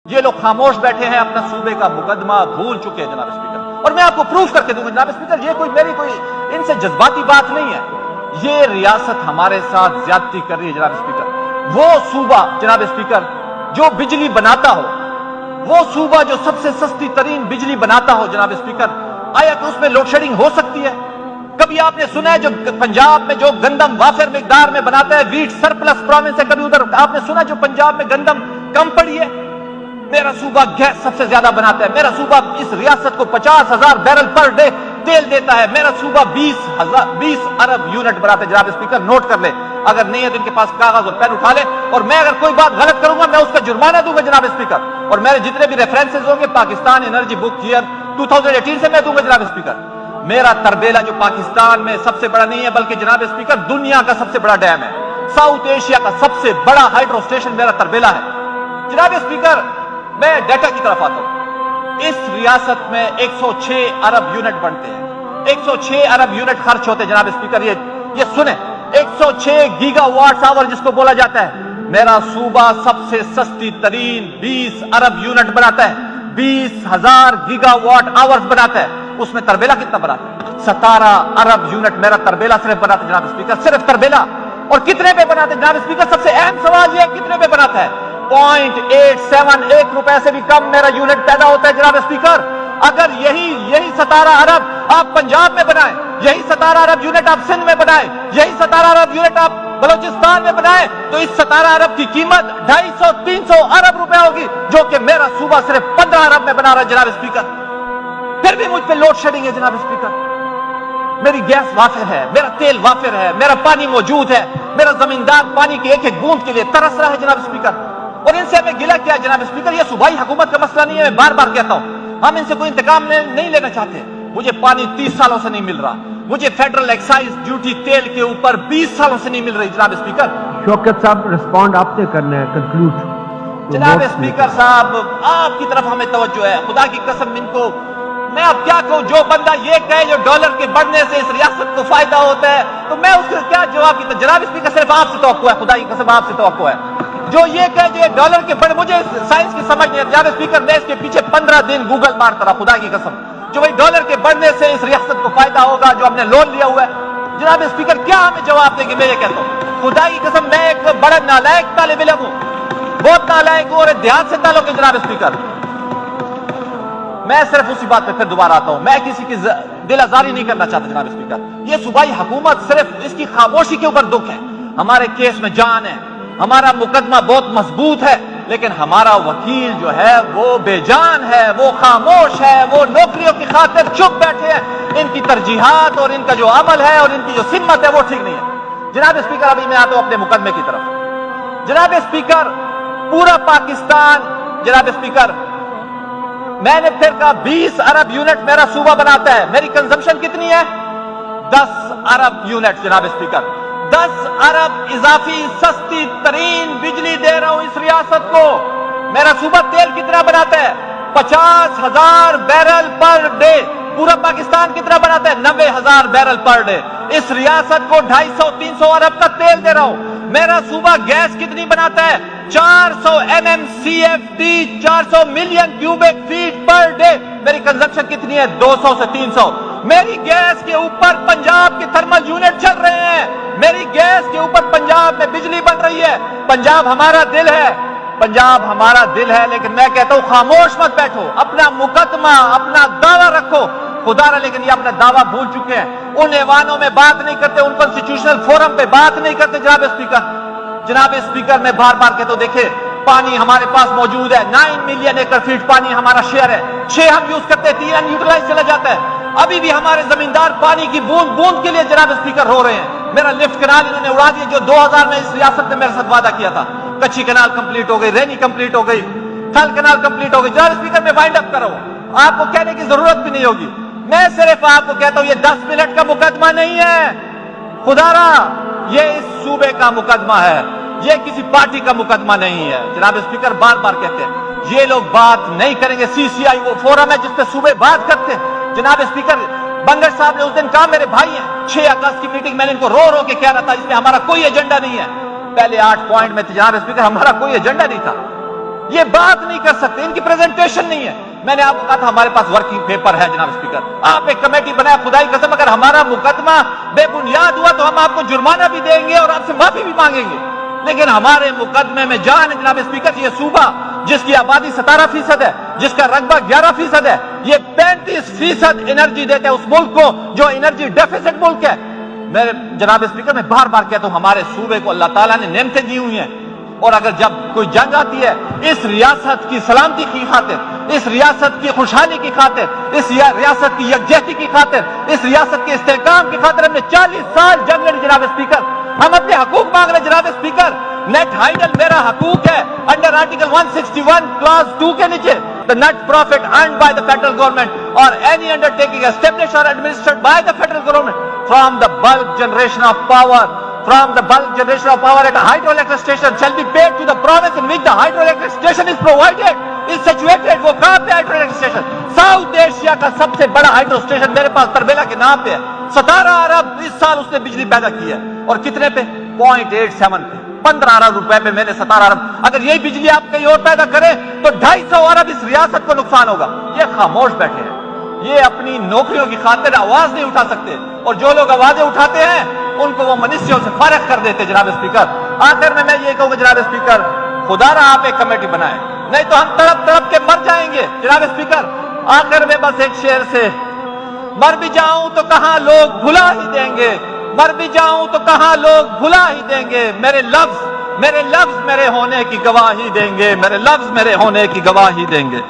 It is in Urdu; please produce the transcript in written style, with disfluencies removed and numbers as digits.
یہ لوگ خاموش بیٹھے ہیں، اپنا صوبے کا مقدمہ بھول چکے ہیں جناب اسپیکر، اور میں آپ کو پروف کر کے دوں گا جناب اسپیکر، یہ میری کوئی ان سے جذباتی بات نہیں ہے، یہ ریاست ہمارے ساتھ زیادتی کر رہی ہے جناب اسپیکر۔ وہ صوبہ جناب اسپیکر جو بجلی بناتا ہو، وہ صوبہ جو سب سے سستی ترین بجلی بناتا ہو جناب اسپیکر، آیا کہ اس میں لوڈ شیڈنگ ہو سکتی ہے؟ کبھی آپ نے سنا ہے جو پنجاب میں جو گندم وافر مقدار میں بناتا ہے، ویٹ سرپلس پروونس ہے، کبھی ادھر آپ نے سنا جو پنجاب میں گندم کم پڑی ہے؟ میرا صوبہ گیس سب سے زیادہ بناتا ہے، میرا صوبہ اس ریاست کو 50,000 بیرل پر ڈے تیل دیتا ہے، میرا صوبہ 20 ارب یونٹ بناتا ہے جناب اسپیکر، نوٹ کر لے، اگر نہیں ہے تو ان کے پاس کاغذ اور پین اٹھا لے، اور میں اگر کوئی بات غلط کروں گا میں اس کا جرمانہ دوں گا جناب اسپیکر، اور میرے جتنے بھی ریفرنسز ہوں گے پاکستان انرجی بک ایئر 2018 سے میں دوں گا جناب اسپیکر۔ میرا تربیلا جو پاکستان میں سب سے بڑا نہیں ہے بلکہ جناب اسپیکر دنیا کا سب سے بڑا ڈیم ہے، ساؤتھ ایشیا کا سب سے بڑا ہائیڈرو اسٹیشن میرا تربیلا ہے جناب اسپیکر۔ میں ڈیٹا کی طرف آتا ہوں، اس ریاست میں 106 ارب یونٹ بنتے ہیں، 106 ارب یونٹ خرچ ہوتے ہیں جناب اسپیکر، یہ سنیں، 106 گیگا واٹس آور جس کو بولا جاتا ہے، میرا صوبہ سب سے سستی ترین 20 ارب یونٹ بناتا ہے، 20,000 گیگا واٹ آورز بناتا ہے، اس میں تربیلا کتنا بناتا ہے؟ 17 ارب یونٹ میرا تربیلا صرف بناتا ہے جناب اسپیکر، صرف تربیلا۔ اور کتنے پہ بناتے ہیں جناب اسپیکر؟ سب سے اہم سوال یہ ہے کتنے پہ بناتا ہے؟ 0.871 روپے سے بھی کم میرا یونٹ پیدا ہوتا ہے جناب اسپیکر۔ اگر یہی 17 ارب آپ پنجاب میں بنائیں، یہی 17 ارب یونٹ آپ سندھ میں بنائیں، یہی 17 ارب یونٹ آپ بلوچستان میں بنائیں، تو اس 17 ارب کی قیمت 250-300 ارب روپے ہوگی، جو کہ میرا صوبہ صرف 15 ارب میں بنا رہا ہے جناب اسپیکر۔ پھر بھی مجھ پہ لوڈ شیڈنگ ہے جناب اسپیکر۔ میری گیس وافر ہے، میرا تیل وافر ہے، میرا پانی موجود ہے، میرا زمیندار پانی کی ایک ایک بوند کے لیے ترس رہا ہے جناب اسپیکر، اور ان سے ہمیں گلہ کیا ہے جناب اسپیکر؟ یہ صوبائی حکومت کا مسئلہ نہیں ہے، میں بار بار کہتا ہوں، ہم ان سے کوئی انتقام نہیں لینا چاہتے۔ مجھے پانی 30 سالوں سے نہیں مل رہا، مجھے فیڈرل ایکسائز ڈیوٹی تیل کے اوپر 20 سالوں سے نہیں مل رہی جناب اسپیکر۔ شوکت صاحب ریسپونڈ آپ نے کرنا ہے، کنکلوڈ جناب اسپیکر صاحب آپ کی طرف ہمیں توجہ ہے، خدا کی قسم ان کو میں اب کیا کہوں، جو بندہ یہ کہے جو ڈالر کے بڑھنے سے اس ریاست کو فائدہ ہوتا ہے تو میں اس کو کیا جواب دیتا؟ جناب اسپیکر صرف آپ سے توقع ہے، خدا کی قسم آپ سے توقع ہے، جو یہ کہے جو ڈالر کے بڑھنے، مجھے سائنس کی سمجھ نہیں ہے جناب اسپیکر، میں اس کے پیچھے 15 دن گوگل مارتا رہا، خدا کی قسم، جو بھائی ڈالر کے بڑھنے سے اس ریاست کو فائدہ ہوگا، جو ہم نے لون لیا ہوا ہے، جناب اسپیکر کیا ہمیں جواب دیں گے؟ میں یہ کہتا ہوں خدا کی قسم میں ایک بڑا نالائق طالب علم ہوں، بہت نالائق ہوں، اور دیہات سے تعلق ہے جناب اسپیکر۔ میں صرف اسی بات پہ پھر دوبارہ آتا ہوں، میں کسی کی دل آزاری نہیں کرنا چاہتا جناب اسپیکر، یہ صوبائی حکومت صرف اس کی خاموشی کے اوپر دکھ ہے، ہمارے کیس میں جان ہے، ہمارا مقدمہ بہت مضبوط ہے، لیکن ہمارا وکیل جو ہے وہ بے جان ہے، وہ خاموش ہے، وہ نوکریوں کی خاطر چپ بیٹھے ہیں، ان کی ترجیحات اور ان کا جو عمل ہے اور ان کی جو سمت ہے وہ ٹھیک نہیں ہے جناب اسپیکر۔ ابھی میں آتا ہوں اپنے مقدمے کی طرف جناب اسپیکر، پورا پاکستان جناب اسپیکر، میں نے پھر کہا 20 ارب یونٹ میرا صوبہ بناتا ہے، میری کنزمپشن کتنی ہے؟ 10 ارب یونٹ جناب اسپیکر، 10 ارب اضافی سستی ترین بجلی دے رہا ہوں اس ریاست کو۔ میرا صوبہ تیل کتنا بناتا ہے؟ 50,000 بیرل پر ڈے۔ پورا پاکستان کتنا بناتا ہے؟ 90,000 بیرل پر ڈے۔ اس ریاست کو 250-300 ارب کا تیل دے رہا ہوں۔ میرا صوبہ گیس کتنی بناتا ہے؟ 400 MMCFD، 400 million cubic feet per day. میری کنزمپشن کتنی ہے؟ 200 سے 300۔ میری گیس کے اوپر پنجاب کے تھرمل یونٹ چل رہے ہیں، میری گیس کے اوپر پنجاب میں بجلی بن رہی ہے۔ پنجاب ہمارا دل ہے، پنجاب ہمارا دل ہے، لیکن میں کہتا ہوں خاموش مت بیٹھو، اپنا مقدمہ اپنا دعویٰ رکھو خدا رہا، لیکن یہ اپنا دعویٰ بھول چکے ہیں، ان ایوانوں میں بات نہیں کرتے، ان کانسٹیٹیوشنل فورم پہ بات نہیں کرتے جناب اسپیکر۔ جناب اسپیکر میں بار بار کہتا ہوں دیکھیں پانی ہمارے پاس موجود ہے، 9 ملین ایکڑ فیٹ پانی ہمارا شیئر ہے، 6 ہم یوز کرتے ہیں، 3 ان یوٹیلائز چلا جاتا ہے۔ ابھی بھی ہمارے زمیندار پانی کی بوند بوند کے لیے جناب اسپیکر رو رہے ہیں۔ میرا لفٹ کنال انہوں نے اڑا دیا جو 2000 میں اس ریاست نے میرے ساتھ وعدہ کیا تھا، کچھی کنال کمپلیٹ ہو گئی، رینی کمپلیٹ ہو گئی، تھل کنال کمپلیٹ ہو گئی۔ جناب اسپیکر میں وائنڈ اپ کر رہا ہوں، آپ کو کہنے کی ضرورت بھی نہیں ہوگی، میں صرف آپ کو کہتا ہوں یہ 10 منٹ کا مقدمہ نہیں ہے، خدا را یہ اس صوبے کا مقدمہ ہے، یہ کسی پارٹی کا مقدمہ نہیں ہے۔ جناب اسپیکر بار بار کہتے ہیں یہ لوگ بات نہیں کریں گے، CCI وہ فورم ہے جس پہ صوبے بات کرتے ہیں۔ جناب اسپیکر بنگش صاحب نے اس دن کہا میرے بھائی ہیں، 6 اگست کی میٹنگ میں نے ان کو رو رو کے کہہ رہا تھا اس میں ہمارا کوئی ایجنڈا نہیں ہے، پہلے 8 پوائنٹ میں تھے جناب اسپیکر، ہمارا کوئی ایجنڈا نہیں تھا، یہ بات نہیں کر سکتے, ان کی پریزنٹیشن نہیں ہے. میں نے آپ کو کہا تھا ہمارے پاس ورکنگ پیپر ہے جناب اسپیکر, آپ ایک کمیٹی بنائے, خدائی قسم اگر ہمارا مقدمہ بے بنیاد ہوا تو ہم آپ کو جرمانہ بھی دیں گے اور آپ سے معافی بھی مانگیں گے, لیکن ہمارے مقدمے میں جان ہے جناب اسپیکر. یہ صوبہ جس کی آبادی 17% ہے, جس کا رقبہ 11% ہے, یہ 35% انرجی دیتے ہیں اس ملک کو جو انرجی ڈیفیسٹ ملک ہے. میرے جناب اسپیکر میں بار بار کہتا ہوں ہمارے صوبے کو اللہ تعالیٰ نے نعمتیں دی ہوئی ہیں, اور اگر جب کوئی جنگ آتی ہے اس ریاست کی سلامتی کی خاطر, اس ریاست کی خوشحالی کی خاطر, اس ریاست کی یکجہتی کی خاطر, اس ریاست کے استحکام کی خاطر ہم نے 40 سال جنگ لڑی جناب اسپیکر. ہم اپنے حقوق مانگ رہے جناب اسپیکر. نیٹ ہائیڈل میرا حقوق ہے انڈر آرٹیکل 161 کلاس 2 کے نیچے. The net profit earned by the federal government or any undertaking established or administered by the federal government from the bulk generation of power at a hydroelectric station shall be paid to the province in which the hydroelectric station is provided. is situated. وہ کہاں پہ ہائیڈرو اسٹیشن؟ ساؤتھ ایشیا کا سب سے بڑا ہائیڈرو اسٹیشن میرے پاس تربیلا کے نام پہ ہے. 17 ارب اس سال اس نے بجلی پیدا کی ہے, اور کتنے پہ؟ 0.87 پہ. 15 ارب روپے پہ میں نے 17 ارب. اگر یہی بجلی آپ کہیں اور پیدا کریں تو 250 ارب اس ریاست کو نقصان ہوگا. یہ خاموش بیٹھے ہیں, یہ اپنی نوکریوں کی خاطر آواز نہیں اٹھا سکتے, اور جو لوگ آوازیں اٹھاتے ہیں ان کو وہ منسٹریوں سے فارغ کر دیتے. جناب اسپیکر آخر میں یہ کہوں گا جناب اسپیکر, خدا را آپ ایک کمیٹی بنائیں, نہیں تو ہم تڑپ تڑپ کے مر جائیں گے. جناب اسپیکر آخر میں بس ایک شعر سے, مر بھی جاؤں تو کہاں لوگ بھلا ہی دیں گے, مر بھی جاؤں تو کہاں لوگ بھلا ہی دیں گے, میرے لفظ میرے ہونے کی گواہی دیں گے, میرے لفظ میرے ہونے کی گواہی دیں گے.